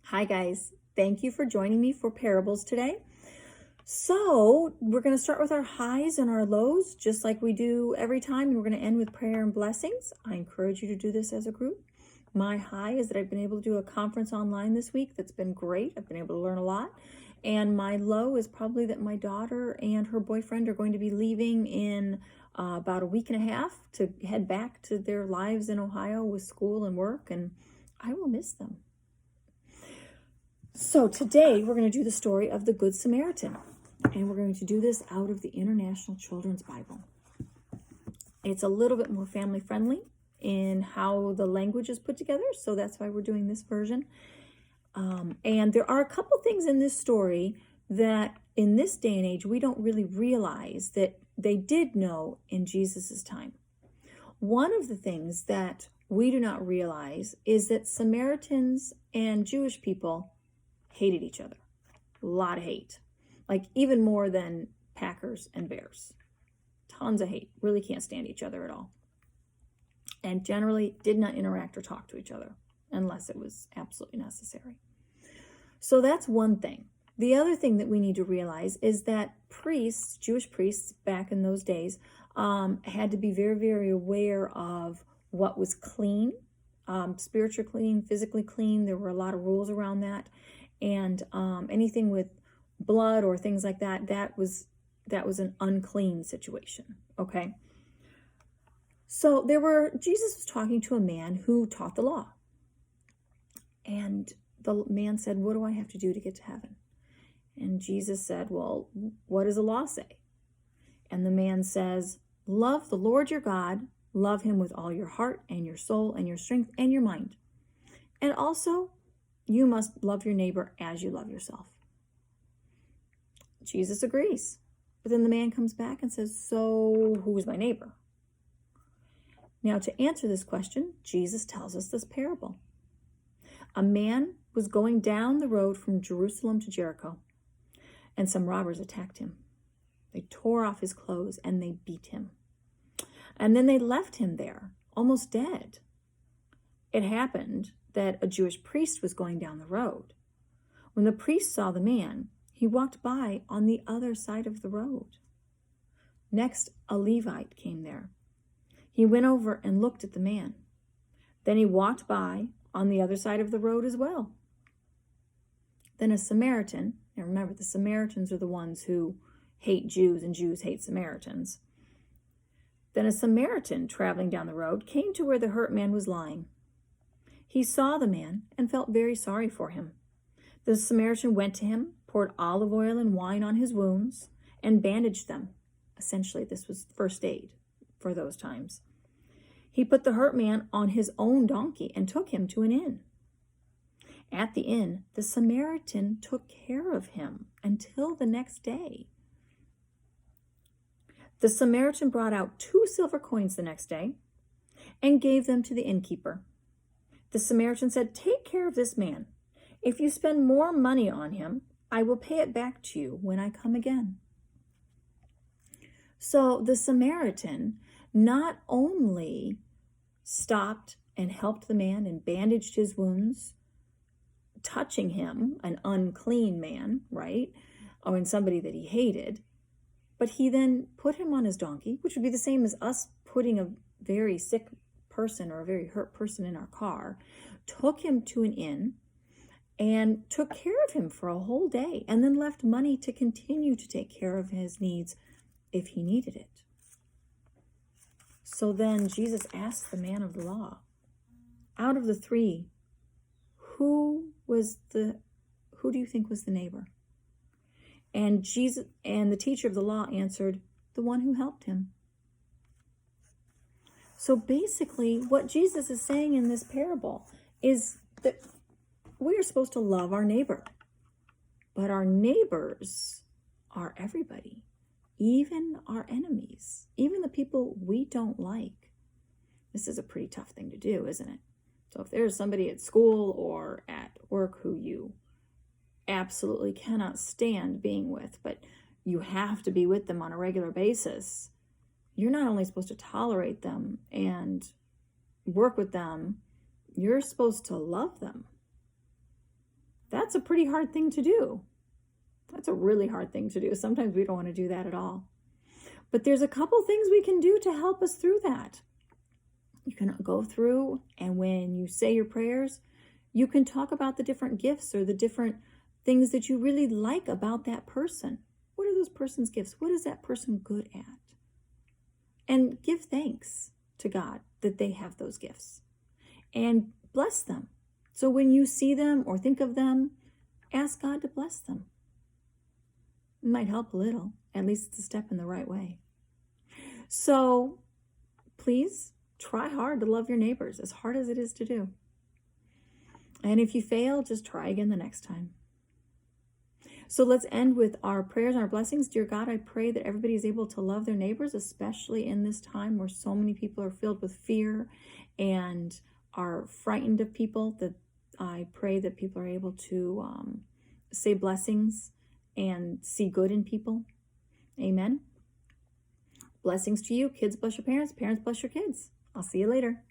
Hi guys, thank you for joining me for parables today. So we're going to start with our highs and our lows, just like we do every time, and we're going to end with prayer and blessings. I encourage you to do this as a group. My high is that I've been able to do a conference online this week. That's been great. I've been able to learn a lot. And my low is probably that my daughter and her boyfriend are going to be leaving in about a week and a half to head back to their lives in Ohio with school and work, and I will miss them. So today we're going to do the story of the Good Samaritan, and we're going to do this out of the International Children's Bible. It's a little bit more family friendly in how the language is put together, so that's why we're doing this version. And there are a couple things in this story that in this day and age we don't really realize that they did know in Jesus's time. One of the things that we do not realize is that Samaritans and Jewish people hated each other. A lot of hate. Like even more than Packers and Bears. Tons of hate. Really can't stand each other at all. And generally did not interact or talk to each other unless it was absolutely necessary. So that's one thing. The other thing that we need to realize is that priests, Jewish priests back in those days, had to be very, very aware of what was clean, spiritually clean, physically clean. There were a lot of rules around that. And anything with blood or things like that, that was an unclean situation. Okay. So Jesus was talking to a man who taught the law. And the man said, "What do I have to do to get to heaven?" And Jesus said, "Well, what does the law say?" And the man says, "Love the Lord your God, love him with all your heart and your soul and your strength and your mind. And also, you must love your neighbor as you love yourself." Jesus agrees. But then the man comes back and says, "So who's my neighbor?" Now, to answer this question, Jesus tells us this parable. A man was going down the road from Jerusalem to Jericho, and some robbers attacked him. They tore off his clothes and they beat him. And then they left him there, almost dead. It happened that a Jewish priest was going down the road. When the priest saw the man, he walked by on the other side of the road. Next, a Levite came there. He went over and looked at the man. Then he walked by on the other side of the road as well. Then a Samaritan, now remember the Samaritans are the ones who hate Jews and Jews hate Samaritans. Then a Samaritan traveling down the road came to where the hurt man was lying. He saw the man and felt very sorry for him. The Samaritan went to him, poured olive oil and wine on his wounds, and bandaged them. Essentially, this was first aid for those times. He put the hurt man on his own donkey and took him to an inn. At the inn, the Samaritan took care of him until the next day. The Samaritan brought out 2 silver coins the next day and gave them to the innkeeper. The Samaritan said, "Take care of this man. If you spend more money on him, I will pay it back to you when I come again." So the Samaritan not only stopped and helped the man and bandaged his wounds, touching him, an unclean man, right? Or in somebody that he hated, but he then put him on his donkey, which would be the same as us putting a very sick person or a very hurt person in our car, took him to an inn and took care of him for a whole day, and then left money to continue to take care of his needs if he needed it. So then Jesus asked the man of the law, out of the 3, who do you think was the neighbor? And Jesus and the teacher of the law answered, the one who helped him. So basically, what Jesus is saying in this parable is that we are supposed to love our neighbor. But our neighbors are everybody, even our enemies, even the people we don't like. This is a pretty tough thing to do, isn't it? So if there's somebody at school or at work who you absolutely cannot stand being with, but you have to be with them on a regular basis, you're not only supposed to tolerate them and work with them, you're supposed to love them. That's a pretty hard thing to do. That's a really hard thing to do. Sometimes we don't want to do that at all. But there's a couple things we can do to help us through that. You can go through, and when you say your prayers, you can talk about the different gifts or the different things that you really like about that person. What are those person's gifts? What is that person good at? And give thanks to God that they have those gifts. And bless them. So when you see them or think of them, ask God to bless them. It might help a little. At least it's a step in the right way. So please try hard to love your neighbors, as hard as it is to do. And if you fail, just try again the next time. So let's end with our prayers and our blessings. Dear God, I pray that everybody is able to love their neighbors, especially in this time where so many people are filled with fear and are frightened of people, that I pray that people are able to say blessings and see good in people. Amen. Blessings to you. Kids bless your parents. Parents bless your kids. I'll see you later.